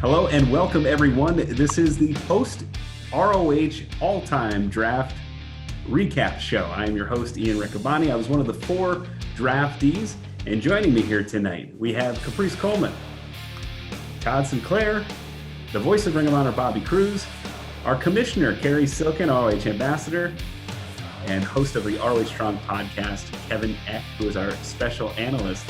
Hello and welcome, everyone. This is the post-ROH all-time draft recap show. I am your host, Ian Riccaboni. I was one of the 4 draftees, and joining me here tonight, we have Caprice Coleman, Todd Sinclair, the voice of Ring of Honor, Bobby Cruz, our commissioner, Kerry Silken, ROH ambassador, and host of the ROH Strong podcast, Kevin Eck, who is our special analyst.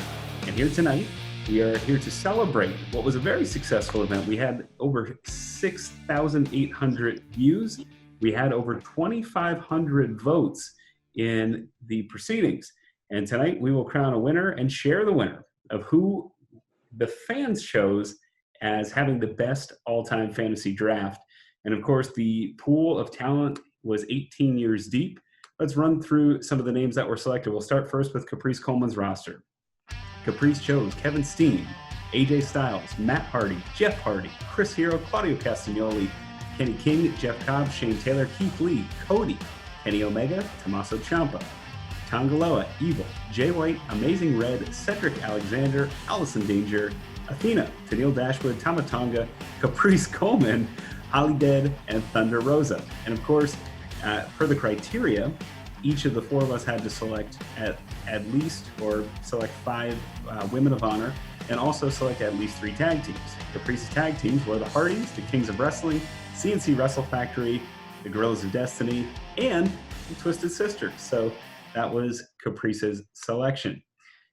And here tonight, we are here to celebrate what was a very successful event. We had over 6,800 views. We had over 2,500 votes in the proceedings. And tonight we will crown a winner and share the winner of who the fans chose as having the best all-time fantasy draft. And of course, the pool of talent was 18 years deep. Let's run through some of the names that were selected. We'll start first with Caprice Coleman's roster. Caprice chose Kevin Steen, AJ Styles, Matt Hardy, Jeff Hardy, Chris Hero, Claudio Castagnoli, Kenny King, Jeff Cobb, Shane Taylor, Keith Lee, Cody, Kenny Omega, Tommaso Ciampa, Tongaloa, Evil, Jay White, Amazing Red, Cedric Alexander, Allison Danger, Athena, Tennille Dashwood, Tama Tonga, Caprice Coleman, Holly Dead, and Thunder Rosa. And of course, per the criteria, each of the 4 of us had to select at least, or select 5 Women of Honor, and also select at least 3 tag teams. Caprice's tag teams were the Hardys, the Kings of Wrestling, CNC Wrestle Factory, the Guerrillas of Destiny, and the Twisted Sisters. So that was Caprice's selection.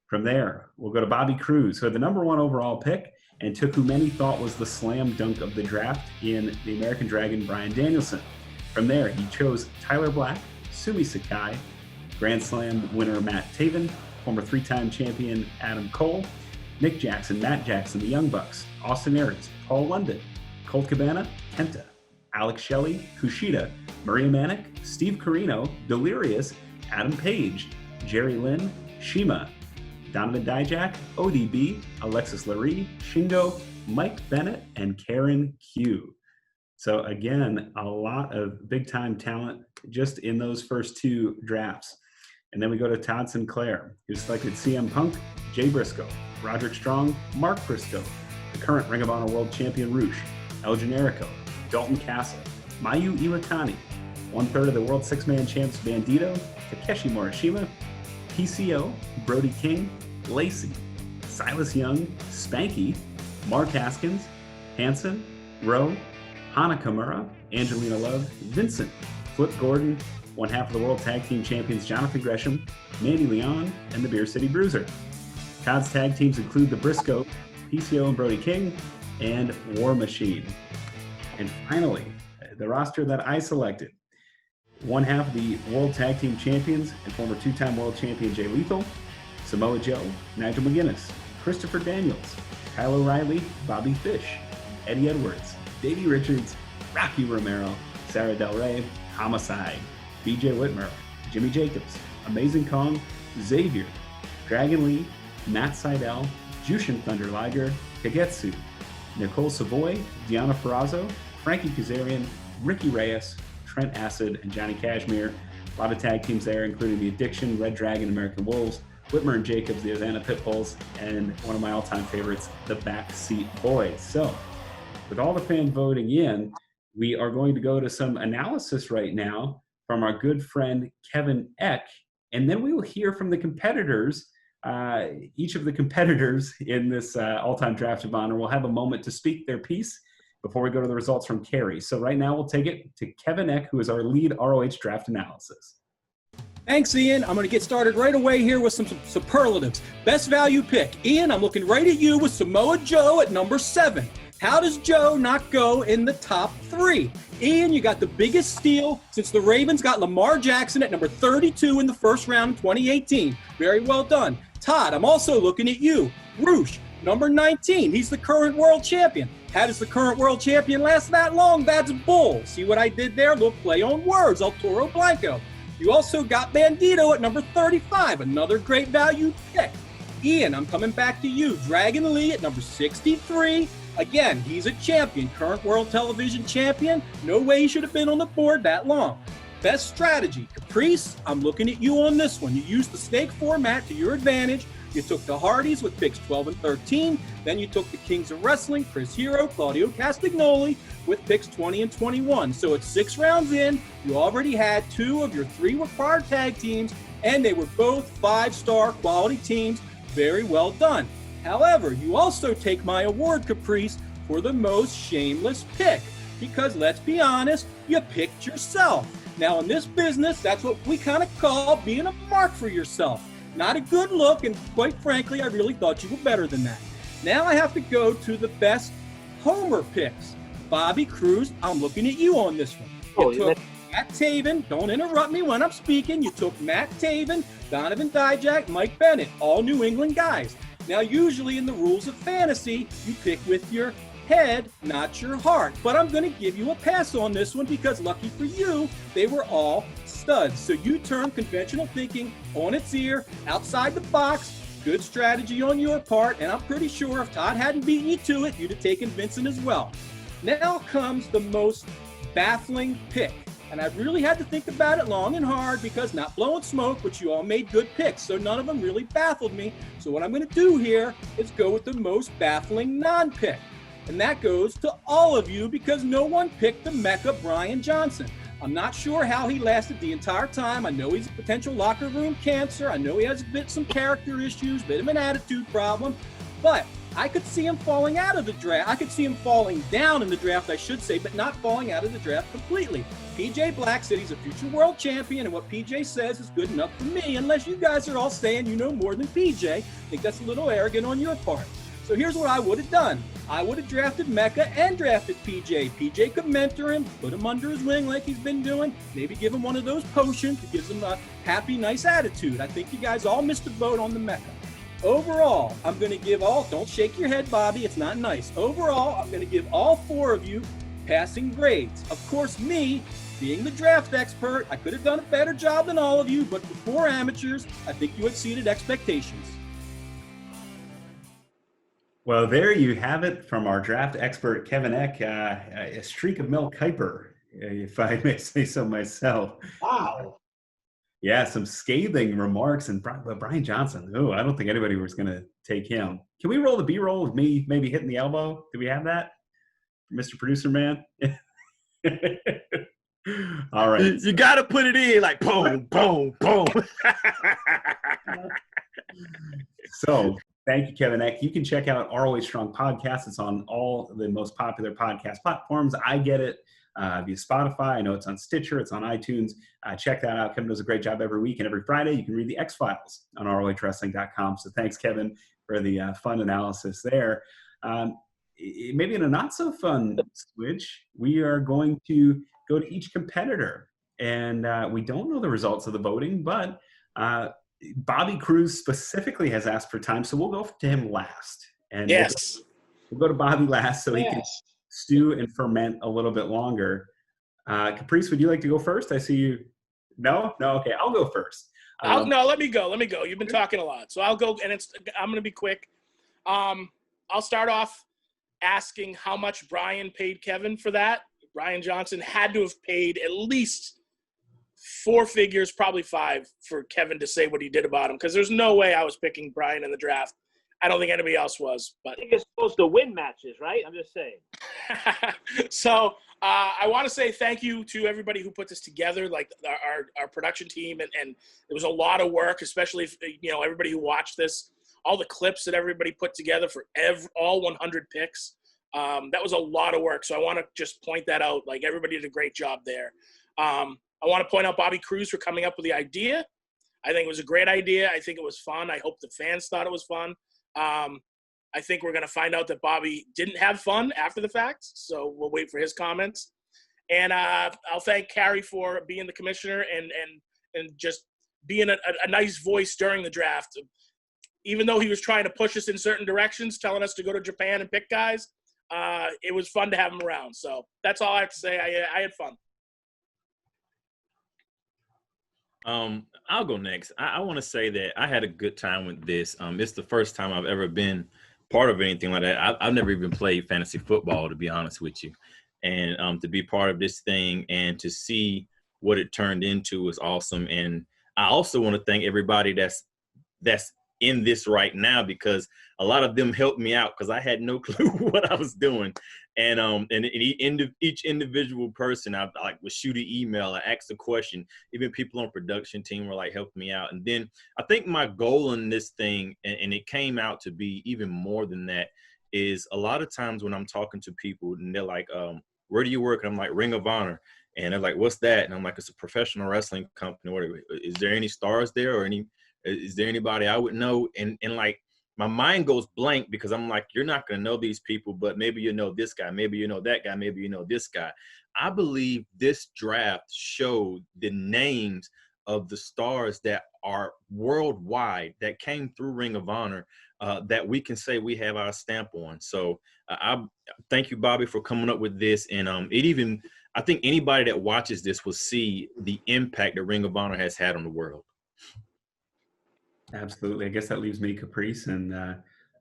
From there, we'll go to Bobby Cruz, who had the number 1 overall pick and took who many thought was the slam dunk of the draft in the American Dragon, Bryan Danielson. From there, he chose Tyler Black, Sumi Sakai, Grand Slam winner Matt Taven, former 3-time champion Adam Cole, Nick Jackson, Matt Jackson, the Young Bucks, Austin Aries, Paul London, Colt Cabana, Kenta, Alex Shelley, Kushida, Maria Manic, Steve Carino, Delirious, Adam Page, Jerry Lynn, Shima, Donovan Dijak, ODB, Alexis Lurie, Shingo, Mike Bennett, and Karen Q. So again, a lot of big-time talent just in those first 2 drafts. And then we go to Todd Sinclair, who selected CM Punk, Jay Briscoe, Roderick Strong, Mark Briscoe, the current Ring of Honor World Champion Rush, El Generico, Dalton Castle, Mayu Iwatani, 1/3 of the World 6-Man Champs Bandito, Takeshi Morishima, PCO, Brody King, Lacey, Silas Young, Spanky, Mark Haskins, Hanson, Rowe, Hana Kimura, Angelina Love, Vincent, Flip Gordon, 1/2 of the World Tag Team Champions Jonathan Gresham, Mandy Leon, and the Beer City Bruiser. Todd's tag teams include the Briscoe, PCO and Brody King, and War Machine. And finally, the roster that I selected. 1/2 of the World Tag Team Champions and former 2-time World Champion Jay Lethal, Samoa Joe, Nigel McGuinness, Christopher Daniels, Kyle O'Reilly, Bobby Fish, Eddie Edwards, Davey Richards, Rocky Romero, Sarah Del Rey, Homicide, BJ Whitmer, Jimmy Jacobs, Amazing Kong, Xavier, Dragon Lee, Matt Sydal, Jushin Thunder Liger, Kagetsu, Nicole Savoy, Deanna Ferrazzo, Frankie Kazarian, Ricky Reyes, Trent Acid, and Johnny Kashmere. A lot of tag teams there, including The Addiction, ReDragon, American Wolves, Whitmer and Jacobs, the Atlanta Pitbulls, and one of my all-time favorites, the Backseat Boys. So, with all the fans voting in, we are going to go to some analysis right now from our good friend Kevin Eck, and then we will hear from the competitors. Each of the competitors in this all-time draft of honor will have a moment to speak their piece before we go to the results from Kerry. So right now we'll take it to Kevin Eck, who is our lead ROH draft analysis. Thanks, Ian. I'm going to get started right away here with some superlatives. Best value pick. Ian, I'm looking right at you with Samoa Joe at number 7. How does Joe not go in the top 3? Ian, you got the biggest steal since the Ravens got Lamar Jackson at number 32 in the first round in 2018. Very well done. Todd, I'm also looking at you. Rush, number 19. He's the current world champion. How does the current world champion last that long? That's bull. See what I did there? Little play on words. El Toro Blanco. You also got Bandito at number 35. Another great value pick. Ian, I'm coming back to you. Dragon Lee at number 63. Again, he's a champion, current world television champion. No way he should have been on the board that long. Best strategy, Caprice, I'm looking at you on this one. You used the snake format to your advantage. You took the Hardys with picks 12 and 13. Then you took the Kings of Wrestling, Chris Hero, Claudio Castagnoli with picks 20 and 21. So it's 6 rounds in. You already had 2 of your 3 required tag teams, and they were both 5-star quality teams. Very well done. However, you also take my award, Caprice, for the most shameless pick. Because let's be honest, you picked yourself. Now in this business, that's what we kind of call being a mark for yourself. Not a good look, and quite frankly, I really thought you were better than that. Now I have to go to the best homer picks. Bobby Cruz, I'm looking at you on this one. You took Matt Taven, don't interrupt me when I'm speaking. You took Matt Taven, Donovan Dijak, Mike Bennett, all New England guys. Now usually in the rules of fantasy, you pick with your head, not your heart. But I'm going to give you a pass on this one because lucky for you, they were all studs. So you turn conventional thinking on its ear, outside the box. Good strategy on your part, and I'm pretty sure if Todd hadn't beaten you to it, you'd have taken Vincent as well. Now comes the most baffling pick. And I really had to think about it long and hard because not blowing smoke, but you all made good picks. So none of them really baffled me. So what I'm going to do here is go with the most baffling non-pick. And that goes to all of you because no one picked the Mecca Bryan Johnson. I'm not sure how he lasted the entire time. I know he's a potential locker room cancer. I know he has some character issues, bit of an attitude problem. But I could see him falling out of the draft. I could see him falling down in the draft, I should say, but not falling out of the draft completely. PJ Black said he's a future world champion, and what PJ says is good enough for me, unless you guys are all saying you know more than PJ. I think that's a little arrogant on your part. So here's what I would have done. I would have drafted Mecca and drafted PJ. PJ could mentor him, put him under his wing like he's been doing, maybe give him one of those potions that gives him a happy, nice attitude. I think you guys all missed the boat on the Mecca. Overall, I'm going to give all, don't shake your head, Bobby, it's not nice. Overall, I'm going to give all 4 of you passing grades. Of course, me, being the draft expert, I could have done a better job than all of you, but for 4 amateurs, I think you exceeded expectations. Well, there you have it from our draft expert, Kevin Eck, a streak of Mel Kiper, if I may say so myself. Wow. Yeah, some scathing remarks. And Bryan Johnson, I don't think anybody was going to take him. Can we roll the B-roll of me maybe hitting the elbow? Do we have that? Mr. Producer Man? All right. You got to put it in like boom, boom, boom. So thank you, Kevin Eck. You can check out ROH Strong Podcast. It's on all the most popular podcast platforms. I get it via Spotify. I know it's on Stitcher. It's on iTunes. Check that out. Kevin does a great job every week. And every Friday, you can read the X-Files on ROHWrestling.com. So thanks, Kevin, for the fun analysis there. Maybe in a not-so-fun switch, we are going to go to each competitor. And we don't know the results of the voting, but Bobby Cruz specifically has asked for time, so we'll go to him last. And yes. We'll go to Bobby last so he can stew and ferment a little bit longer. Caprice, would you like to go first? I see you. No? Okay, I'll go first. No, let me go. You've been talking a lot. So I'll go, and I'm going to be quick. I'll start off asking how much Bryan paid Kevin for that. Bryan Johnson had to have paid at least 4 figures, probably 5, for Kevin to say what he did about him, because there's no way I was picking Bryan in the draft. I don't think anybody else was. But I think it's supposed to win matches, right? I'm just saying. So I want to say thank you to everybody who put this together, like our production team, and it was a lot of work, especially if, everybody who watched this, all the clips that everybody put together for all 100 picks. That was a lot of work. So I want to just point that out. Like, everybody did a great job there. I want to point out Bobby Cruz for coming up with the idea. I think it was a great idea. I think it was fun. I hope the fans thought it was fun. I think we're going to find out that Bobby didn't have fun after the fact, so we'll wait for his comments. And I'll thank Carrie for being the commissioner and just being a nice voice during the draft. Even though he was trying to push us in certain directions, telling us to go to Japan and pick guys, it was fun to have him around. So that's all I have to say. I had fun. I'll go next. I want to say that I had a good time with this. It's the first time I've ever been part of anything like that. I've never even played fantasy football, to be honest with you. And to be part of this thing and to see what it turned into was awesome. And I also want to thank everybody that's in this right now, because a lot of them helped me out because I had no clue what I was doing. And each individual person, I like would shoot an email, I asked a question. Even people on production team were like helping me out. And then I think my goal in this thing, and it came out to be even more than that, is a lot of times when I'm talking to people and they're like, where do you work? And I'm like, Ring of Honor. And they're like, what's that? And I'm like, it's a professional wrestling company. Whatever. Is there any stars there, or is there anybody I would know? And like, my mind goes blank because I'm like, you're not going to know these people, but maybe you know this guy, maybe you know that guy, maybe you know this guy. I believe this draft showed the names of the stars that are worldwide that came through Ring of Honor that we can say we have our stamp on. So I thank you, Bobby, for coming up with this. And I think anybody that watches this will see the impact that Ring of Honor has had on the world. Absolutely. I guess that leaves me, Caprice, and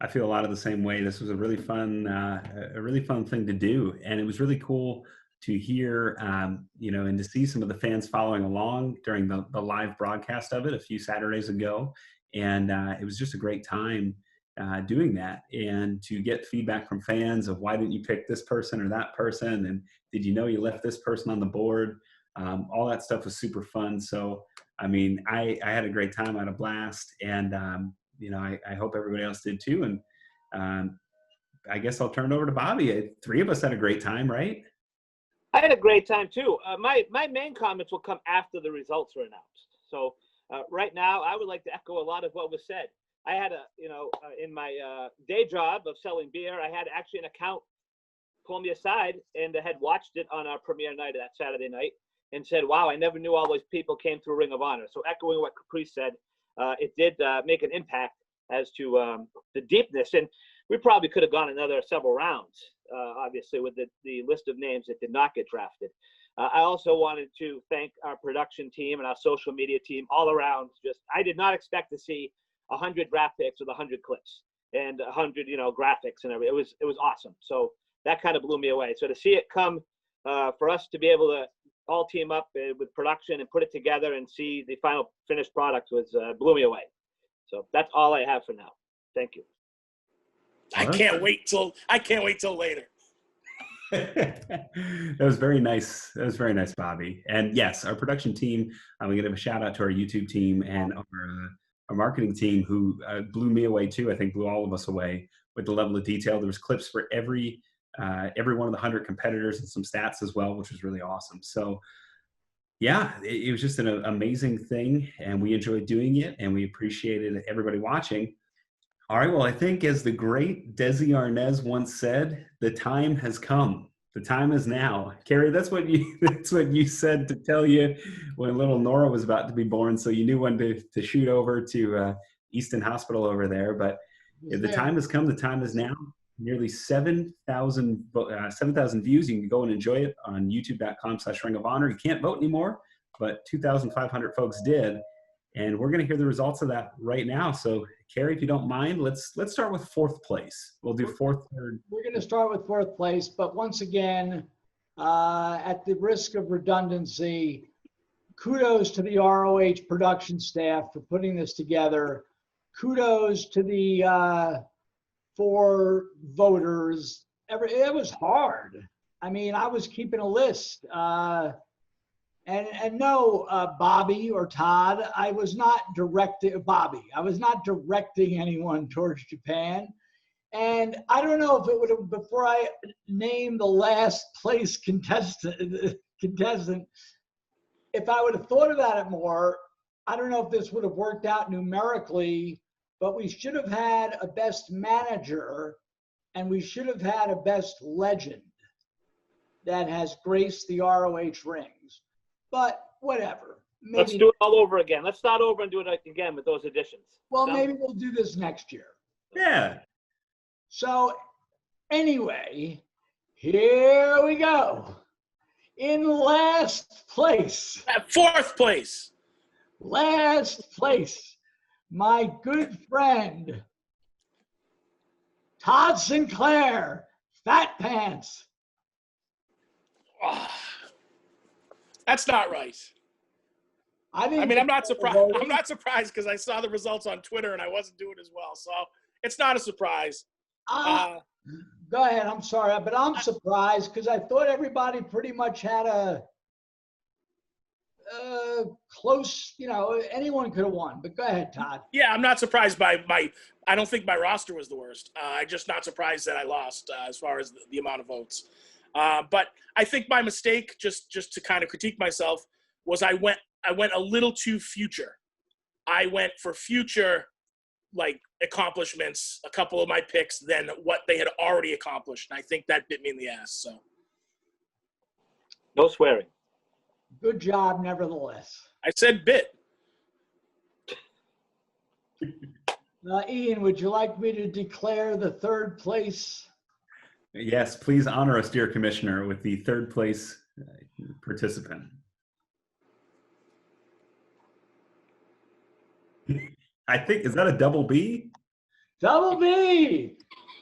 I feel a lot of the same way. This was a really fun thing to do, and it was really cool to hear, and to see some of the fans following along during the live broadcast of it a few Saturdays ago, and it was just a great time doing that, and to get feedback from fans of why didn't you pick this person or that person, and did you know you left this person on the board? All that stuff was super fun. So. I mean, I had a great time, I had a blast, and, I hope everybody else did too. And I guess I'll turn it over to Bobby. 3 of us had a great time, right? I had a great time too. My main comments will come after the results are announced. So right now, I would like to echo a lot of what was said. I had in my day job of selling beer, I had actually an account pull me aside and had watched it on our premiere night that Saturday night. And said, wow, I never knew all those people came through Ring of Honor. So echoing what Caprice said, it did make an impact as to the deepness. And we probably could have gone another several rounds, obviously, with the list of names that did not get drafted. I also wanted to thank our production team and our social media team all around. I did not expect to see 100 draft picks with 100 clips and 100, graphics and everything. It was awesome. So that kind of blew me away. So to see it come for us to be able to all team up with production and put it together and see the final finished product blew me away. So that's all I have for now. Thank you. I can't wait till later. That was very nice. That was very nice, Bobby. And yes, our production team, we give a shout out to our YouTube team and our marketing team who blew me away too. I think blew all of us away with the level of detail. There was clips for every one of the 100 competitors and some stats as well, which was really awesome. So yeah, it was just an amazing thing, and we enjoyed doing it, and we appreciated everybody watching. All right, well, I think as the great Desi Arnaz once said, the time has come. The time is now. Carrie, that's what you said to tell you when little Nora was about to be born, so you knew when to shoot over to Easton Hospital over there. But the time has come. The time is now. Nearly 7,000 views. You can go and enjoy it on youtube.com/Ring of Honor. You can't vote anymore, but 2,500 folks did. And we're going to hear the results of that right now. So, Carrie, if you don't mind, let's start with 4th place. We'll do 4th, 3rd. We're going to start with 4th place, but once again, at the risk of redundancy, kudos to the ROH production staff for putting this together. Kudos to the 4 voters. It was hard. I mean, I was keeping a list. And no, Bobby or Todd, I was not directing anyone towards Japan. And I don't know if it would have, before I named the last place contestant, if I would have thought about it more, I don't know if this would have worked out numerically, but we should have had a best manager and we should have had a best legend that has graced the ROH rings. But whatever. Maybe, let's do it all over again. Let's start over and do it again with those additions. Well, maybe we'll do this next year. Yeah. So anyway, here we go. In last place. At 4th place. Last place. My good friend, Todd Sinclair, Fat Pants. That's not right. I mean, I'm not surprised. I'm not surprised because I saw the results on Twitter and I wasn't doing as well. So it's not a surprise. Go ahead. I'm sorry, but I'm surprised because I thought everybody pretty much had a close, anyone could have won. But go ahead, Todd. Yeah, I'm not surprised by I don't think my roster was the worst. I'm just not surprised that I lost as far as the amount of votes. But I think my mistake, just to kind of critique myself, was I went a little too future. I went for future, like, accomplishments, a couple of my picks, than what they had already accomplished. And I think that bit me in the ass. So, no swearing. Good job, nevertheless. I said bit. Ian, would you like me to declare the third place? Yes, please honor us, dear Commissioner, with the third place participant. I think, is that a double B? Double B!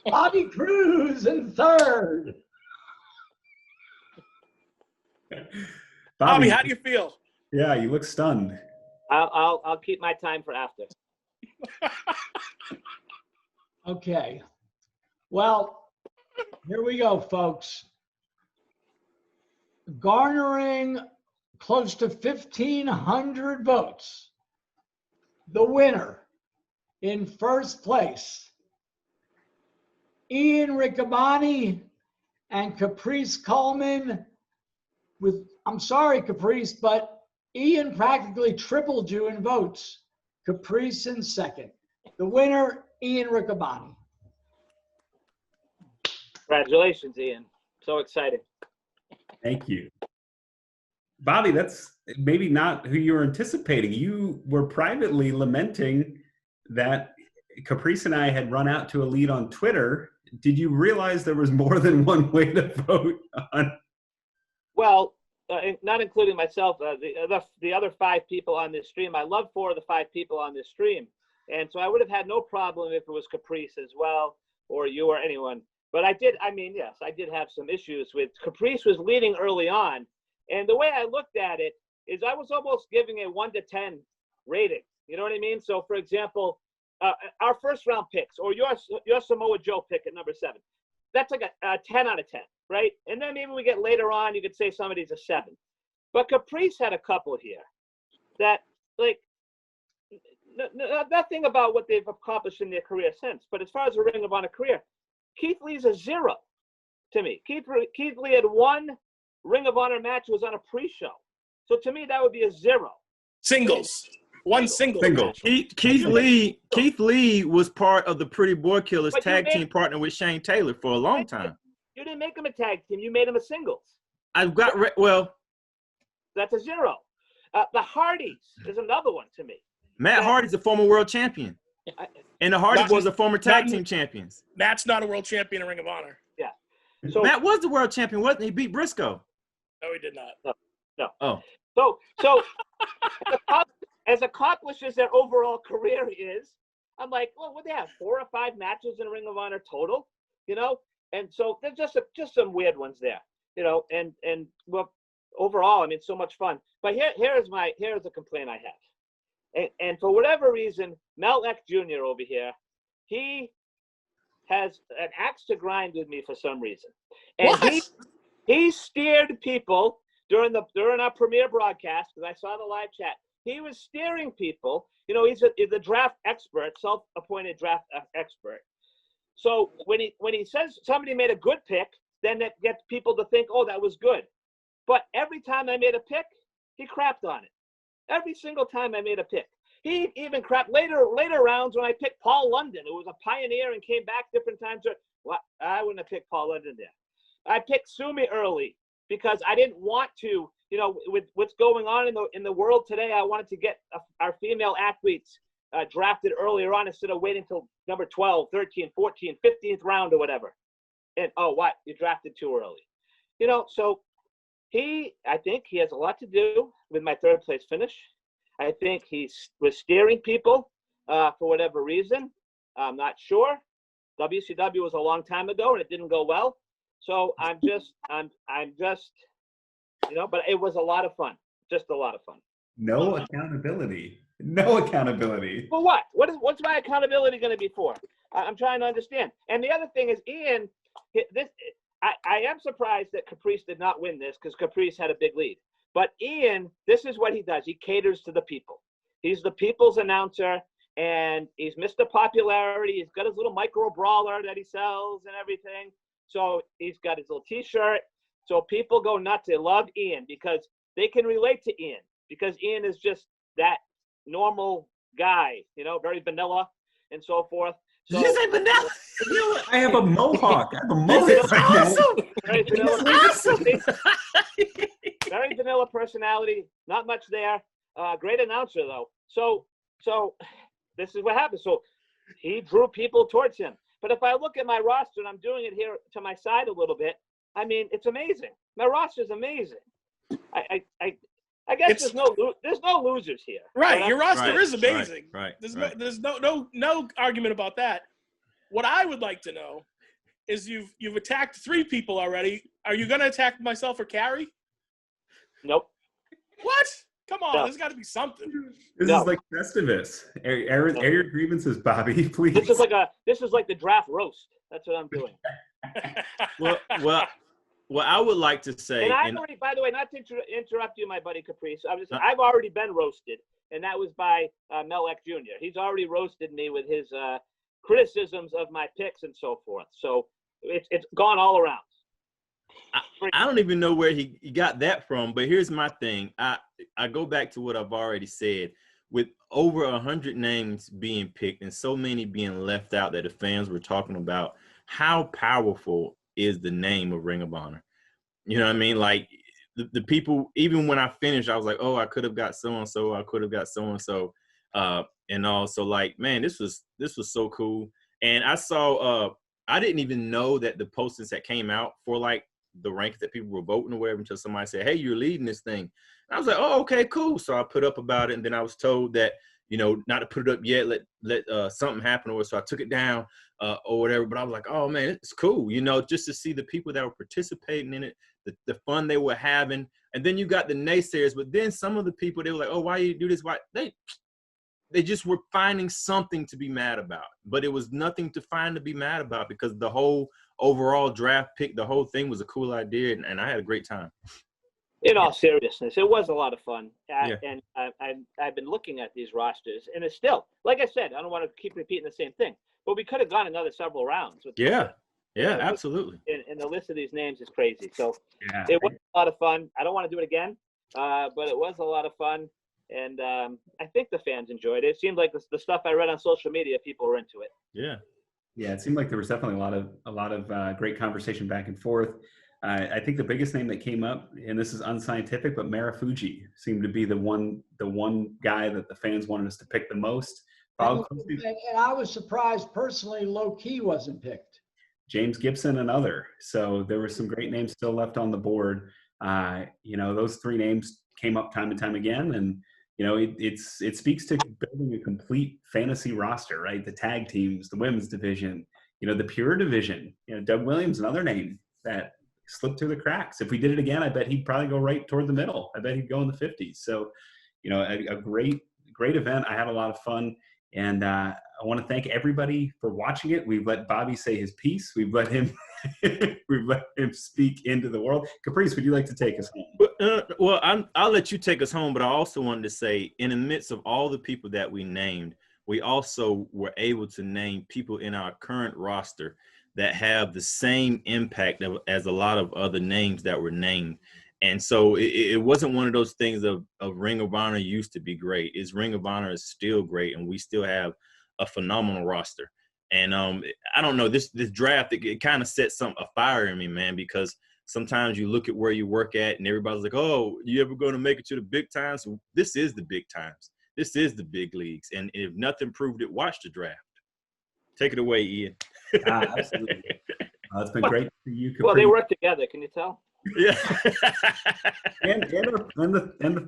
Bobby Cruz in third. Bobby, how do you feel? Yeah, you look stunned. I'll keep my time for after. Okay. Well, here we go, folks. Garnering close to 1,500 votes. The winner in first place, Ian Riccaboni and Caprice Coleman with, I'm sorry, Caprice, but Ian practically tripled you in votes. Caprice in second. The winner, Ian Riccaboni. Congratulations, Ian. So excited. Thank you. Bobby, that's maybe not who you were anticipating. You were privately lamenting that Caprice and I had run out to a lead on Twitter. Did you realize there was more than one way to vote on? Well, not including myself, the other 5 people on this stream. I love 4 of the 5 people on this stream. And so I would have had no problem if it was Caprice as well, or you or anyone. But I did have some issues with Caprice was leading early on. And the way I looked at it is I was almost giving a 1 to 10 rating. You know what I mean? So, for example, our first round picks, or your Samoa Joe pick at number 7, that's like a 10 out of 10, right? And then maybe we get later on, you could say somebody's a 7. But Caprice had a couple here that, like, nothing about what they've accomplished in their career since. But as far as a Ring of Honor career, Keith Lee's a 0 to me. Keith Lee had 1 Ring of Honor match, was on a pre-show. So to me, that would be a 0. Singles. One single. Keith Lee was part of the Pretty Boy Killers tag team partner with Shane Taylor for a long time. You didn't make him a tag team. You made him a singles. I've got that's a 0. The Hardys is another one to me. Matt Hardy's a former world champion. And the Hardy Boys are former tag team champions. Matt's not a world champion in Ring of Honor. Yeah. So Matt was the world champion, wasn't he? He beat Briscoe. No, he did not. No. Oh. So as accomplished as their overall career is, I'm like, well, what they have 4 or 5 matches in Ring of Honor total, And so there's just some weird ones there, And well, overall, I mean, so much fun. But here's a complaint I have. And for whatever reason, Mel Eck Jr. over here, he has an axe to grind with me for some reason. And what? He steered people during our premiere broadcast, because I saw the live chat. He was steering people. He's a draft expert, self-appointed draft expert. So when he says somebody made a good pick, then that gets people to think, oh, that was good. But every time I made a pick, he crapped on it. Every single time I made a pick. He even crapped later rounds when I picked Paul London, who was a pioneer and came back different times. Well, I wouldn't have picked Paul London there. I picked Sumi early because I didn't want to, with what's going on in the world today, I wanted to get our female athletes drafted earlier on instead of waiting until number 12, 13, 14, 15th round or whatever. And, oh, what? You drafted too early. So I think he has a lot to do with my 3rd place finish. I think he was steering people for whatever reason. I'm not sure. WCW was a long time ago and it didn't go well. So I'm just You know, but it was a lot of fun. Just a lot of fun. No accountability. No accountability. For what? What's my accountability going to be for? I'm trying to understand. And the other thing is, Ian, I am surprised that Caprice did not win this because Caprice had a big lead. But Ian, this is what he does. He caters to the people. He's the people's announcer, and he's Mr. Popularity. He's got his little micro brawler that he sells and everything. So he's got his little T-shirt. So people go nuts. They love Ian because they can relate to Ian because Ian is just that normal guy, you know, very vanilla and so forth. So, Did you say vanilla? I have a mohawk. I have a mohawk. Awesome. Very vanilla, Awesome. very vanilla personality. Not much there. Great announcer though. So this is what happened. So he drew people towards him. But if I look at my roster, and I'm doing it here to my side a little bit, I mean, it's amazing. My roster is amazing. I guess there's no losers here. Right, your roster is amazing. Right. There's no argument about that. What I would like to know is you've attacked 3 people already. Are you going to attack myself or Carrie? Nope. What? Come on, No. there's got to be something. This is like Festivus. Air your grievances, Bobby, please. This is like the draft roast. That's what I'm doing. Well, I would like to say, And I've already, by the way, not to interrupt you, my buddy Caprice, I've already been roasted, and that was by Melek Jr. He's already roasted me with his criticisms of my picks and so forth. So it's gone all around. I don't even know where he got that from, but here's my thing. I go back to what I've already said. With over 100 names being picked and so many being left out that the fans were talking about, how powerful is the name of Ring of Honor? You know what I mean? Like the people, even when I finished, I was like, oh, I could have got so-and-so, I could have got so-and-so, and all. So like, man, this was so cool. And I saw, I didn't even know that the postings that came out for like the ranks that people were voting or whatever until somebody said, hey, you're leading this thing. And I was like, oh, okay, cool. So I put up about it, and then I was told that, you know, not to put it up yet, let something happen, or so I took it down or whatever. But I was like, oh man, it's cool, you know, just to see the people that were participating in it, the fun they were having. And then you got the naysayers, but then some of the people, they were like, oh, why you do this? Why they just were finding something to be mad about, but it was nothing to find to be mad about because the whole overall draft pick, the whole thing was a cool idea, and I had a great time. In all seriousness, it was a lot of fun. And I've been looking at these rosters, and it's still, like I said, I don't want to keep repeating the same thing, but we could have gone another several rounds. Yeah, absolutely. And the list of these names is crazy. So it was a lot of fun. I don't want to do it again, but it was a lot of fun. And I think the fans enjoyed it. It seemed like the stuff I read on social media, people were into it. Yeah, it seemed like there was definitely a lot of great conversation back and forth. I think the biggest name that came up, and this is unscientific, but Marufuji seemed to be the one guy that the fans wanted us to pick the most. And I was surprised personally, low key wasn't picked. James Gibson, another. So there were some great names still left on the board. You know, those 3 names came up time and time again, and you know, it speaks to building a complete fantasy roster, right? The tag teams, the women's division, you know, the pure division. You know, Doug Williams, another name that slipped through the cracks. If we did it again, I bet he'd probably go right toward the middle. I bet he'd go in the 50s. So, you know, a great event. I had a lot of fun, and I want to thank everybody for watching it. We've let Bobby say his piece. We've let him speak into the world. Caprice, would you like to take us home? Well, I'll let you take us home, but I also wanted to say, in the midst of all the people that we named, we also were able to name people in our current roster that have the same impact as a lot of other names that were named. And so it wasn't one of those things of Ring of Honor used to be great. Ring of Honor is still great, and we still have a phenomenal roster. And I don't know, this draft, it kind of set a fire in me, man, because sometimes you look at where you work at and everybody's like, oh, you ever going to make it to the big times? So this is the big times. This is the big leagues. And if nothing proved it, watch the draft. Take it away, Ian. Absolutely. It's been great to see you, Capri. Well, they work together. Can you tell? Yeah. and the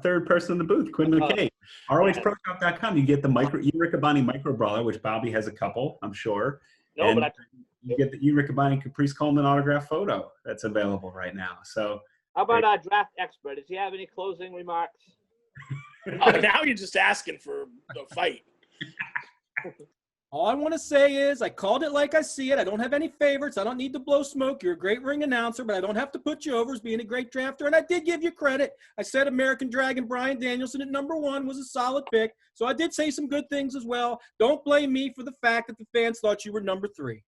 third person in the booth, Quinn McKay. ROHProShop.com. You get the E-Riccaboni micro brawler, which Bobby has a couple, I'm sure. No, and but you get the E-Riccaboni Caprice Coleman autograph photo that's available right now. So How about our draft expert? Does he have any closing remarks? Now you're just asking for a fight. All I want to say is I called it like I see it. I don't have any favorites. I don't need to blow smoke. You're a great ring announcer, but I don't have to put you over as being a great drafter. And I did give you credit. I said American Dragon Bryan Danielson at number 1 was a solid pick. So I did say some good things as well. Don't blame me for the fact that the fans thought you were number 3.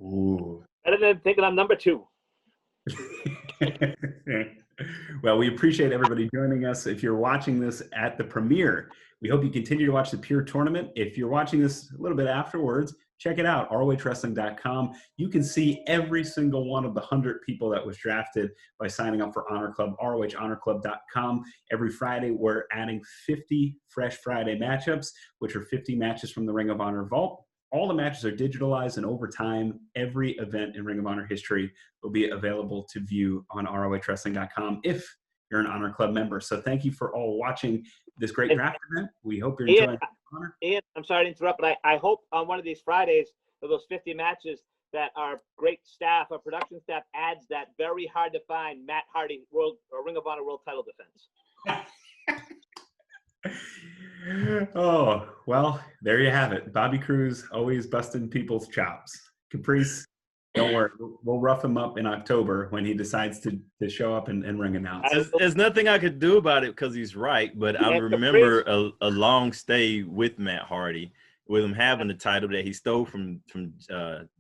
Ooh. Better than thinking I'm number 2. Well, we appreciate everybody joining us. If you're watching this at the premiere, we hope you continue to watch the Pure Tournament. If you're watching this a little bit afterwards, check it out, ROHWrestling.com. You can see every single one of the 100 people that was drafted by signing up for Honor Club, ROHHonorClub.com. Every Friday, we're adding 50 Fresh Friday matchups, which are 50 matches from the Ring of Honor Vault. All the matches are digitalized, and over time, every event in Ring of Honor history will be available to view on ROHWrestling.com if you're an Honor Club member. So thank you for all watching this great draft event. We hope you're enjoying Honor. Ian, I'm sorry to interrupt, but I hope on one of these Fridays for those 50 matches that our great staff, our production staff, adds that very hard to find Matt Hardy Ring of Honor World Title defense. Oh, well, there you have it. Bobby Cruz always busting people's chops. Caprice, don't worry. We'll rough him up in October when he decides to show up and ring announce. There's nothing I could do about it because he's right, but I remember a long stay with Matt Hardy, with him having the title that he stole from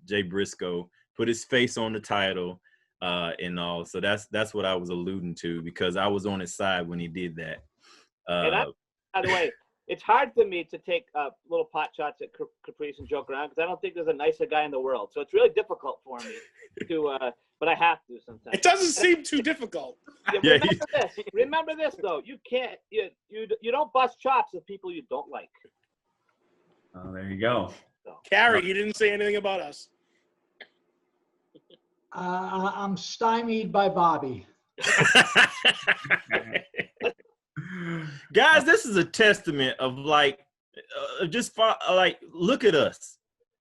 Jay Briscoe, put his face on the title and all. So that's what I was alluding to, because I was on his side when he did that. By the way, it's hard for me to take little pot shots at Caprice and joke around because I don't think there's a nicer guy in the world. So it's really difficult for me to, but I have to sometimes. It doesn't seem too difficult. Yeah, remember this though. You can't, you don't bust chops with people you don't like. Oh, there you go. So. Carrie, you didn't say anything about us. I'm stymied by Bobby. Guys, this is a testament of look at us.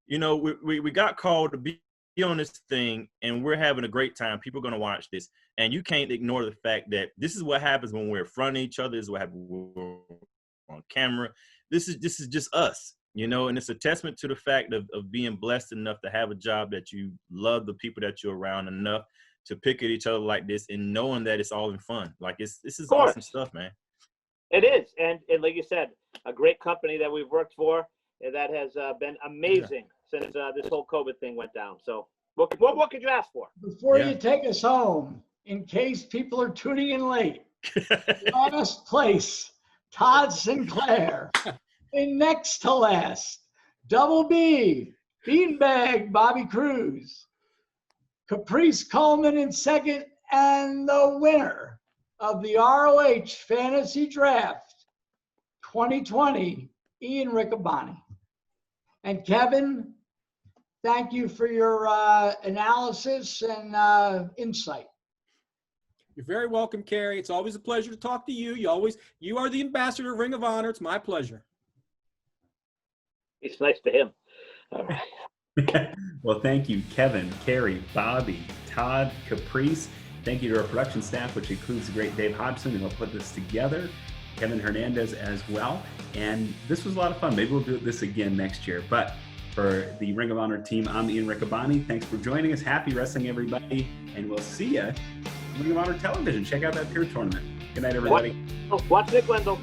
You know, we got called to be on this thing, and we're having a great time. People are going to watch this, and you can't ignore the fact that this is what happens when we're in front of each other. This is what happens when we're on camera. This is just us, you know, and it's a testament to the fact of being blessed enough to have a job that you love the people that you're around enough to pick at each other like this, and knowing that it's all in fun. Like this is awesome stuff, man. It is, and like you said, a great company that we've worked for that has been amazing since this whole COVID thing went down. So what more could you ask for? Before you take us home, in case people are tuning in late, Honest Place, Todd Sinclair, in next to last, Double B, Beanbag, Bobby Cruz, Caprice Coleman in second, and the winner of the ROH Fantasy Draft 2020, Ian Riccaboni. And Kevin, thank you for your analysis and insight. You're very welcome, Carrie. It's always a pleasure to talk to you. You are the ambassador of Ring of Honor. It's my pleasure. It's nice to him. All right. Well, thank you, Kevin, Carrie, Bobby, Todd, Caprice. Thank you to our production staff, which includes the great Dave Hodgson, who helped put this together, Kevin Hernandez as well. And this was a lot of fun. Maybe we'll do this again next year. But for the Ring of Honor team, I'm Ian Riccaboni. Thanks for joining us. Happy wrestling, everybody. And we'll see you on Ring of Honor television. Check out that Pure Tournament. Good night, everybody. Watch Nick Wendell.